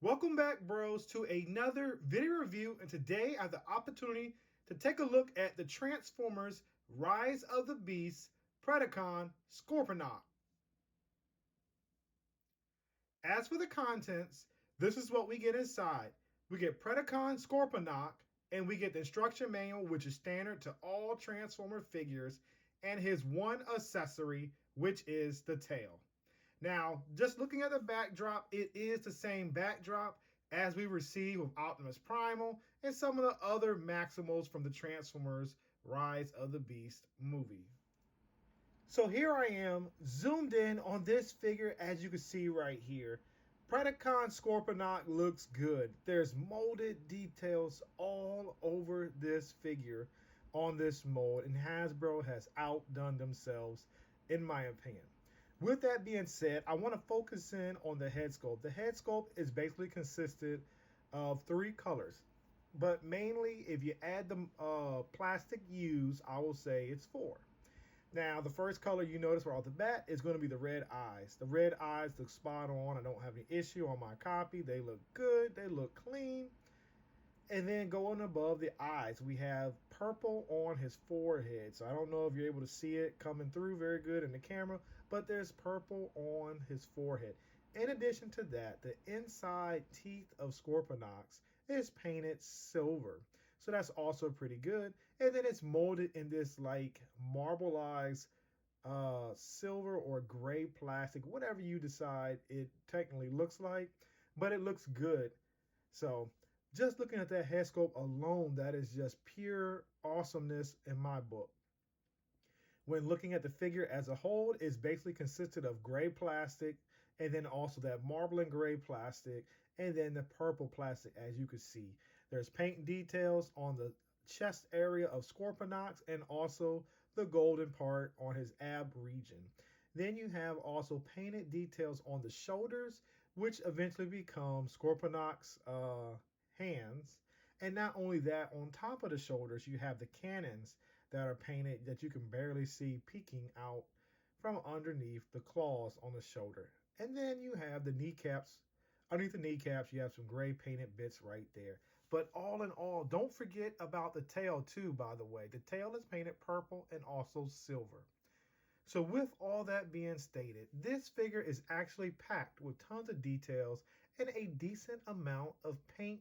Welcome back, bros, to another video review. And today I have the opportunity to take a look at the Transformers Rise of the Beast Predacon Scorponok. As for the contents, this is what we get inside. We get Predacon Scorponok, and we get the instruction manual, which is standard to all Transformer figures, and his one accessory, which is the tail. Now, just looking at the backdrop, it is the same backdrop as we received with Optimus Primal and some of the other Maximals from the Transformers Rise of the Beast movie. So here I am, zoomed in on this figure, as you can see right here. Predacon Scorponok looks good. There's molded details all over this figure on this mold, and Hasbro has outdone themselves, in my opinion. With that being said, I want to focus in on the head sculpt. The head sculpt is basically consisted of 3 colors, but mainly if you add the plastic used, I will say it's 4. Now, the first color you notice right off the bat is going to be the red eyes. The red eyes look spot on. I don't have any issue on my copy. They look good. They look clean. And then going above the eyes, we have purple on his forehead. So I don't know if you're able to see it coming through very good in the camera, but there's purple on his forehead. In addition to that, the inside teeth of Scorponox is painted silver. So that's also pretty good. And then it's molded in this like marbleized silver or gray plastic, whatever you decide it technically looks like, but it looks good. So just looking at that head sculpt alone, that is just pure awesomeness in my book. When looking at the figure as a whole, it's basically consisted of gray plastic, and then also that marbling gray plastic, and then the purple plastic, as you can see. There's paint details on the chest area of Scorponox, and also the golden part on his ab region. Then you have also painted details on the shoulders, which eventually become Scorponox hands. And not only that, on top of the shoulders, you have the cannons that are painted that you can barely see peeking out from underneath the claws on the shoulder. And then you have the kneecaps. Underneath the kneecaps, you have some gray painted bits right there. But all in all, don't forget about the tail too, by the way. The tail is painted purple and also silver. So with all that being stated, this figure is actually packed with tons of details and a decent amount of paint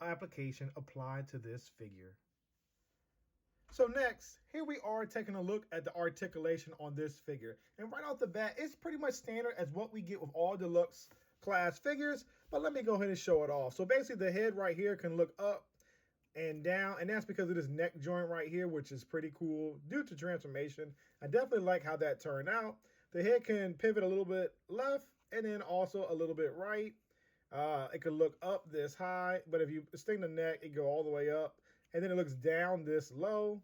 application applied to this figure. So next, here we are taking a look at the articulation on this figure. And right off the bat, it's pretty much standard as what we get with all deluxe class figures, but let me go ahead and show it off. So basically the head right here can look up and down, and that's because of this neck joint right here, which is pretty cool due to transformation. I definitely like how that turned out. The head can pivot a little bit left and then also a little bit right. It could look up this high, but if you sting the neck, it go all the way up, and then it looks down this low.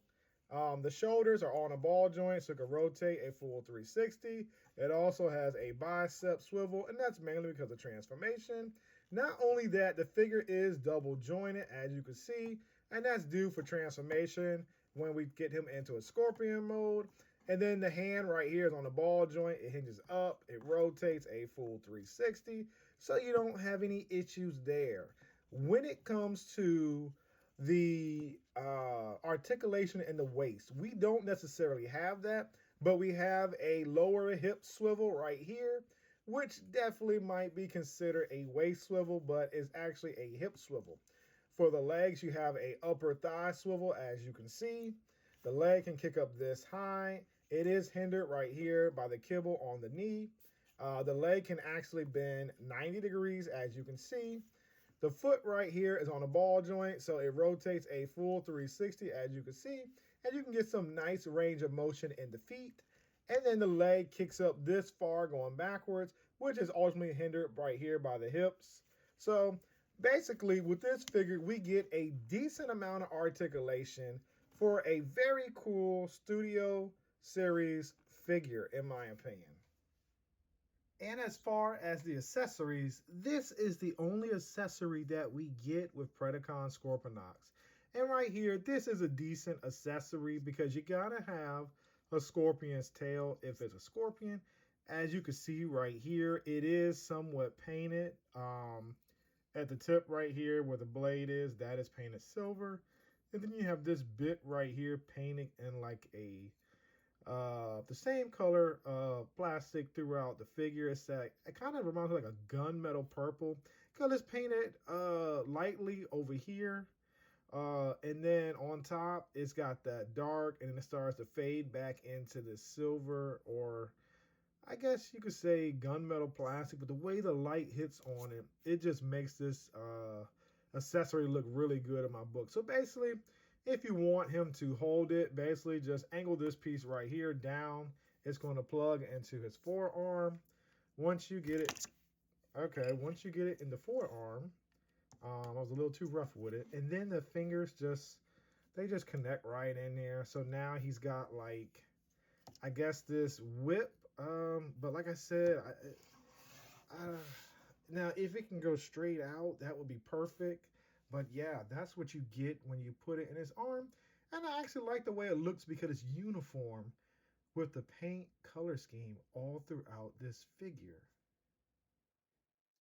The shoulders are on a ball joint, so it can rotate a full 360. It also has a bicep swivel, and that's mainly because of transformation. Not only that, the figure is double jointed, as you can see, and that's due for transformation when we get him into a scorpion mode. And then the hand right here is on the ball joint. It hinges up. It rotates a full 360, so you don't have any issues there. When it comes to the articulation in the waist, we don't necessarily have that, but we have a lower hip swivel right here, which definitely might be considered a waist swivel, but is actually a hip swivel. For the legs, you have a upper thigh swivel, as you can see. The leg can kick up this high. It is hindered right here by the kibble on the knee. The leg can actually bend 90 degrees, as you can see. The foot right here is on a ball joint, so it rotates a full 360, as you can see. and you can get some nice range of motion in the feet. And then the leg kicks up this far going backwards, which is ultimately hindered right here by the hips. So basically with this figure, we get a decent amount of articulation for a very cool Studio Series figure, in my opinion. And as far as the accessories, this is the only accessory that we get with Predacon Scorponoks. And right here, this is a decent accessory because you gotta have a scorpion's tail if it's a scorpion. As you can see right here, it is somewhat painted. At the tip right here where the blade is, that is painted silver. And then you have this bit right here painted in like a the same color plastic throughout the figure. It's that it kind of reminds me like a gunmetal purple because it's painted lightly over here. And then on top, it's got that dark, and then it starts to fade back into the silver, or I guess you could say gunmetal plastic. But the way the light hits on it, it just makes this accessory look really good in my book. So basically, if you want him to hold it, basically just angle this piece right here down. It's going to plug into his forearm. Once you get it, once you get it in the forearm, I was a little too rough with it. And then the fingers they just connect right in there. So now he's got like, I guess this whip. But like I said, now if it can go straight out, that would be perfect. But yeah, that's what you get when you put it in his arm. And I actually like the way it looks because it's uniform with the paint color scheme all throughout this figure.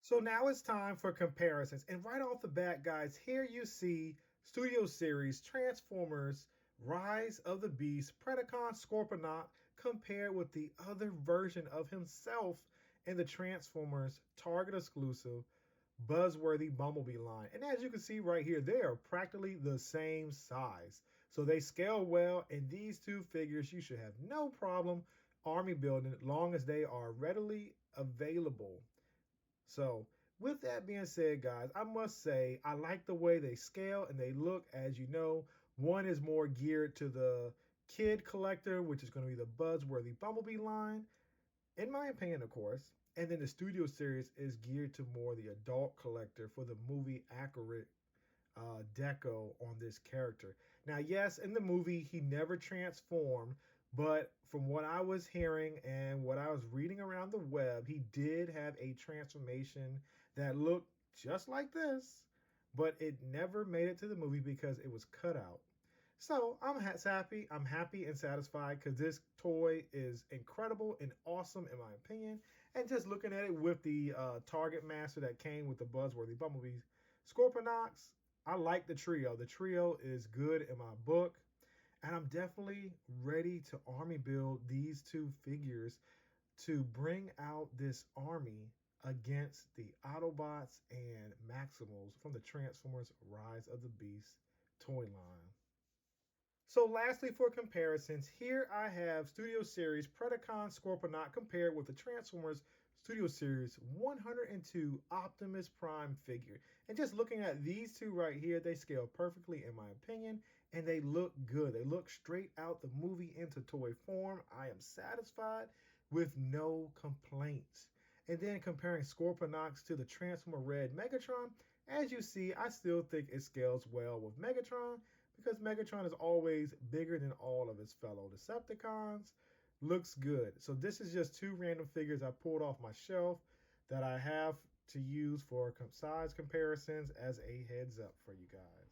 So now it's time for comparisons. And right off the bat, guys, here you see Studio Series Transformers Rise of the Beast Predacon Scorponok compared with the other version of himself in the Transformers Target exclusive Buzzworthy Bumblebee line. And as you can see right here, they are practically the same size. So they scale well, and these two figures you should have no problem army building as long as they are readily available. So with that being said, guys, I must say I like the way they scale and they look. As you know, one is more geared to the kid collector, which is going to be the Buzzworthy Bumblebee line, in my opinion, of course. And then the Studio Series is geared to more the adult collector for the movie accurate deco on this character. Now, yes, in the movie, he never transformed, but from what I was hearing and what I was reading around the web, he did have a transformation that looked just like this, but it never made it to the movie because it was cut out. So I'm happy. I'm happy and satisfied because this toy is incredible and awesome in my opinion. And just looking at it with the Target Master that came with the Buzzworthy Bumblebee Scorponoks, I like the trio. The trio is good in my book. And I'm definitely ready to army build these two figures to bring out this army against the Autobots and Maximals from the Transformers Rise of the Beast toy line. So lastly, for comparisons, here I have Studio Series Predacon Scorponok compared with the Transformers Studio Series 102 Optimus Prime figure. And just looking at these two right here, they scale perfectly in my opinion, and they look good. They look straight out the movie into toy form. I am satisfied with no complaints. And then comparing Scorponoks to the Transformer Red Megatron, as you see, I still think it scales well with Megatron, because Megatron is always bigger than all of his fellow Decepticons. Looks good. So this is just two random figures I pulled off my shelf that I have to use for size comparisons as a heads up for you guys.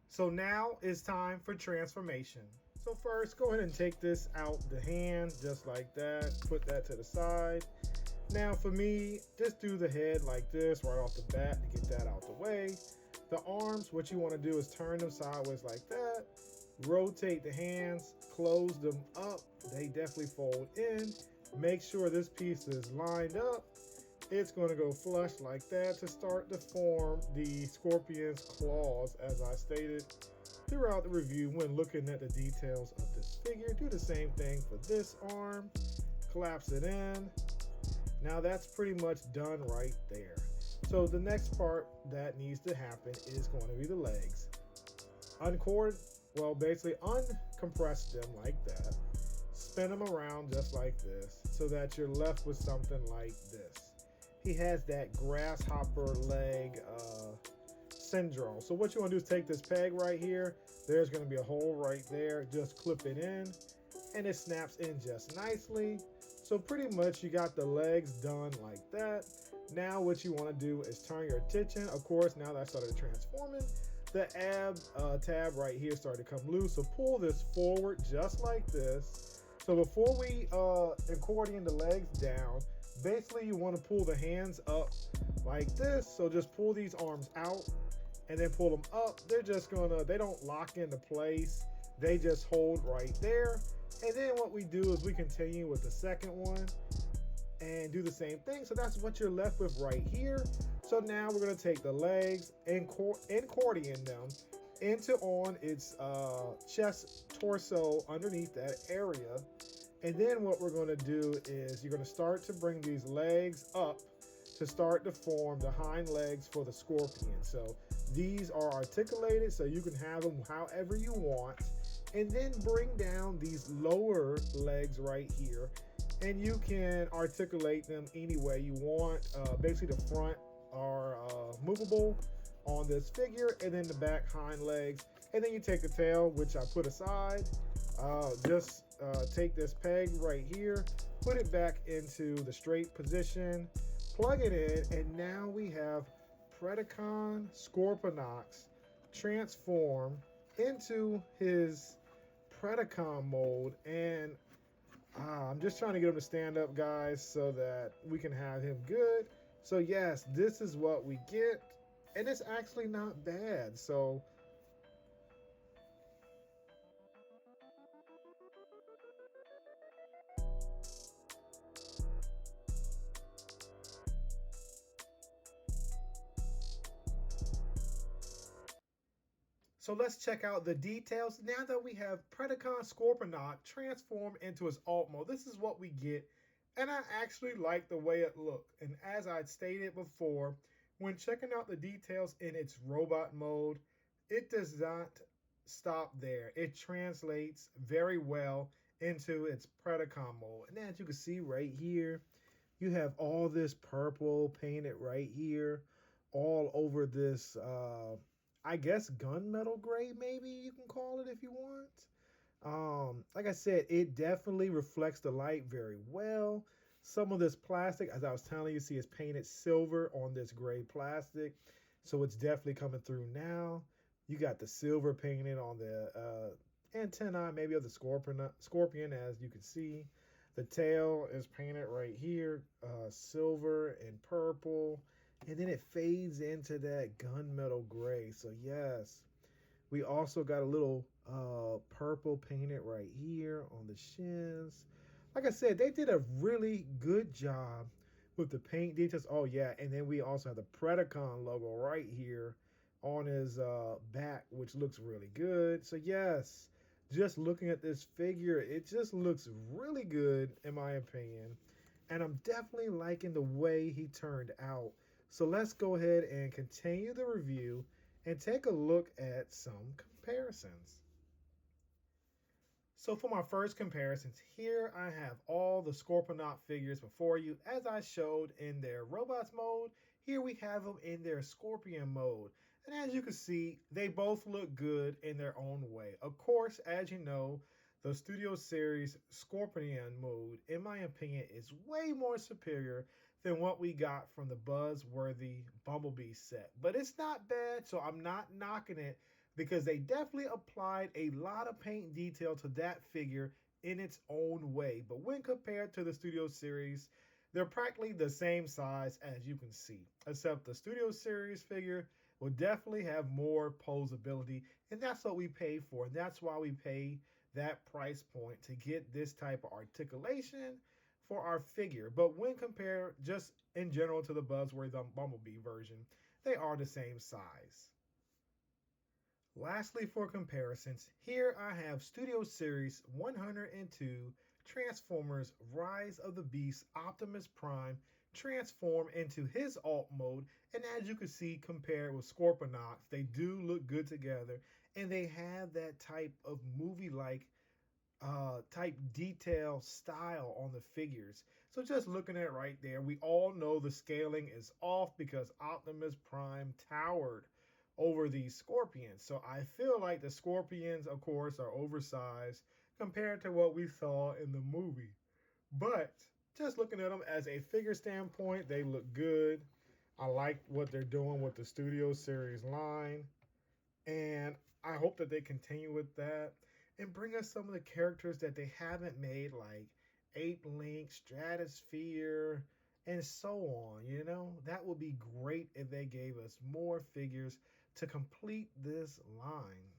So now it's time for transformation. So first, go ahead and take this out the hand just like that. Put that to the side. Now for me, just do the head like this right off the bat to get that out the way. The arms, what you want to do is turn them sideways like that. Rotate the hands, close them up. They definitely fold in. Make sure this piece is lined up. It's going to go flush like that to start to form the scorpion's claws, as I stated throughout the review when looking at the details of this figure. Do the same thing for this arm. Collapse it in. Now that's pretty much done right there. So the next part that needs to happen is going to be the legs. Uncord Well, basically uncompress them like that, spin them around just like this, so that you're left with something like this. He has that grasshopper leg syndrome. So what you want to do is take this peg right here. There's going to be a hole right there. Just clip it in, and it snaps in just nicely. So pretty much you got the legs done like that. Now what you want to do is turn your attention. Of course, now that I started transforming, the tab right here started to come loose. So pull this forward just like this. So before we accordion the legs down, basically you want to pull the hands up like this. So just pull these arms out and then pull them up. They don't lock into place. They just hold right there. And then what we do is we continue with the second one and do the same thing. So that's what you're left with right here. So now we're going to take the legs and accordion them into on its chest, torso, underneath that area. And then what we're going to do is you're going to start to bring these legs up to start to form the hind legs for the scorpion. So these are articulated, so you can have them however you want. And then bring down these lower legs right here, and you can articulate them any way you want. Basically the front are movable on this figure, and then the back hind legs. And then you take the tail, which I put aside. Just take this peg right here, put it back into the straight position, plug it in, and now we have Predacon Scorponok transform into his Predacon mode. And I'm just trying to get him to stand up, guys, so that we can have him good. So yes, this is what we get, and it's actually not bad. So let's check out the details. Now that we have Predacon Scorponok transformed into his alt mode, this is what we get. And I actually like the way it looked. And as I stated before, when checking out the details in its robot mode, it does not stop there. It translates very well into its Predacon mode. And as you can see right here, you have all this purple painted right here, all over this I guess gunmetal gray, maybe you can call it if you want. Like I said, it definitely reflects the light very well. Some of this plastic, as I was telling you, see it's painted silver on this gray plastic. So it's definitely coming through now. You got the silver painted on the antennae, maybe of the scorpion, as you can see. The tail is painted right here, silver and purple. And then it fades into that gunmetal gray. So yes, we also got a little purple painted right here on the shins. Like I said, they did a really good job with the paint details. Oh yeah, and then we also have the Predacon logo right here on his back, which looks really good. So yes, just looking at this figure, it just looks really good in my opinion. And I'm definitely liking the way he turned out. So let's go ahead and continue the review and take a look at some comparisons. So for my first comparisons, here I have all the Scorponok figures before you. As I showed in their robots mode, here we have them in their scorpion mode. And as you can see, they both look good in their own way. Of course, as you know, the Studio Series Scorpion mode, in my opinion, is way more superior than what we got from the buzzworthy Bumblebee set. But it's not bad, so I'm not knocking it, because they definitely applied a lot of paint detail to that figure in its own way. But when compared to the Studio Series, they're practically the same size, as you can see, except the Studio Series figure will definitely have more posability, and that's what we pay for. And that's why we pay that price point, to get this type of articulation for our figure. But when compared just in general to the buzzworthy Bumblebee version, they are the same size. Lastly, for comparisons, here I have Studio Series 102 Transformers Rise of the Beast Optimus Prime transform into his alt mode. And as you can see, compared with Scorponok, they do look good together, and they have that type of movie-like type detail style on the figures. So just looking at it right there, we all know the scaling is off because Optimus Prime towered over these scorpions. So I feel like the scorpions, of course, are oversized compared to what we saw in the movie. But just looking at them as a figure standpoint, they look good. I like what they're doing with the Studio Series line. And I hope that they continue with that and bring us some of the characters that they haven't made, like Ape Link, Stratosphere, and so on. You know, that would be great if they gave us more figures to complete this line.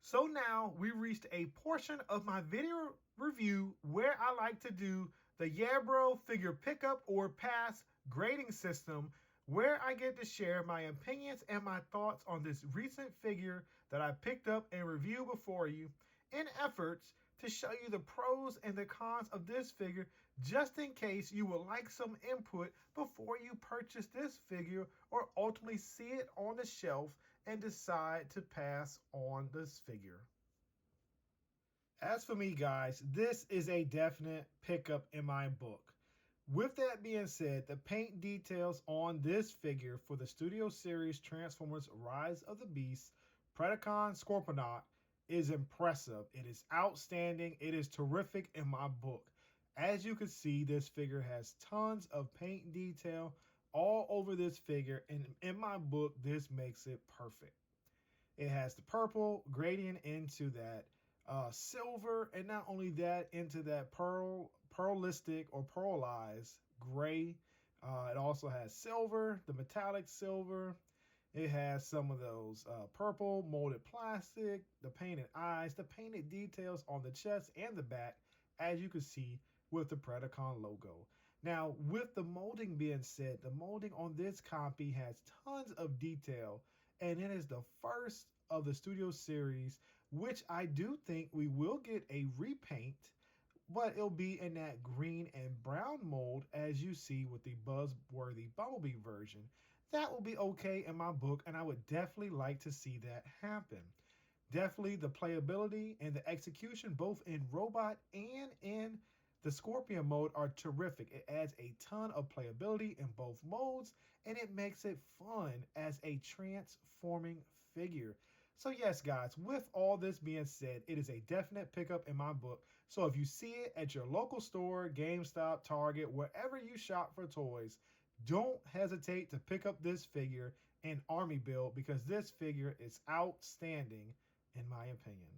So now we reached a portion of my video review where I like to do the Yeah Bro figure pickup or pass grading system, where I get to share my opinions and my thoughts on this recent figure that I picked up and reviewed before you, in efforts to show you the pros and the cons of this figure, just in case you would like some input before you purchase this figure or ultimately see it on the shelf and decide to pass on this figure. As for me, guys, this is a definite pickup in my book. With that being said, the paint details on this figure for the Studio Series Transformers Rise of the Beast Predacon Scorponok is impressive. It is outstanding. It is terrific in my book. As you can see, this figure has tons of paint detail all over this figure, and in my book, this makes it perfect. It has the purple gradient into that silver, and not only that, into that pearlistic or pearlized gray. It also has silver, the metallic silver. It has some of those purple molded plastic, the painted eyes, the painted details on the chest and the back, as you can see with the Predacon logo. Now, with the molding being said, the molding on this copy has tons of detail, and it is the first of the Studio Series, which I do think we will get a repaint, but it'll be in that green and brown mold, as you see with the Buzzworthy Bumblebee version. That will be okay in my book, and I would definitely like to see that happen. Definitely the playability and the execution, both in robot and in the Scorpion mode, are terrific. It adds a ton of playability in both modes, and it makes it fun as a transforming figure. So yes, guys, with all this being said, it is a definite pickup in my book. So if you see it at your local store, GameStop, Target, wherever you shop for toys, don't hesitate to pick up this figure and army build, because this figure is outstanding in my opinion.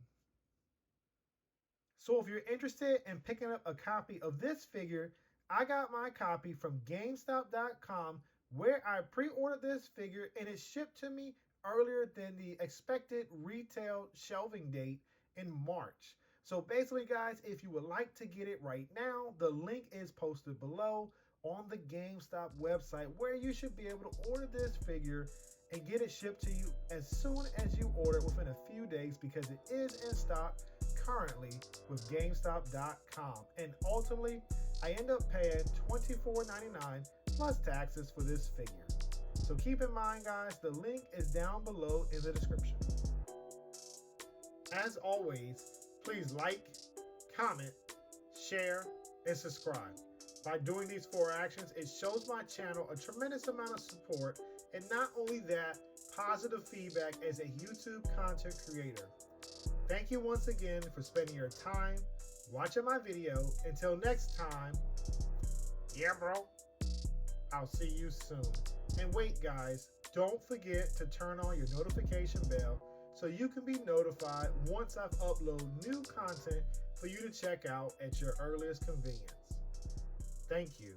So if you're interested in picking up a copy of this figure, I got my copy from GameStop.com, where I pre-ordered this figure and it shipped to me earlier than the expected retail shelving date in March. So basically, guys, if you would like to get it right now, the link is posted below on the GameStop website, where you should be able to order this figure and get it shipped to you as soon as you order, within a few days, because it is in stock currently with GameStop.com. And ultimately, I end up paying $24.99 plus taxes for this figure. So keep in mind, guys, the link is down below in the description. As always, please like, comment, share, and subscribe. By doing these 4 actions, it shows my channel a tremendous amount of support, and not only that, positive feedback as a YouTube content creator. Thank you once again for spending your time watching my video. Until next time, yeah, bro, I'll see you soon. And wait, guys, don't forget to turn on your notification bell so you can be notified once I've uploaded new content for you to check out at your earliest convenience. Thank you.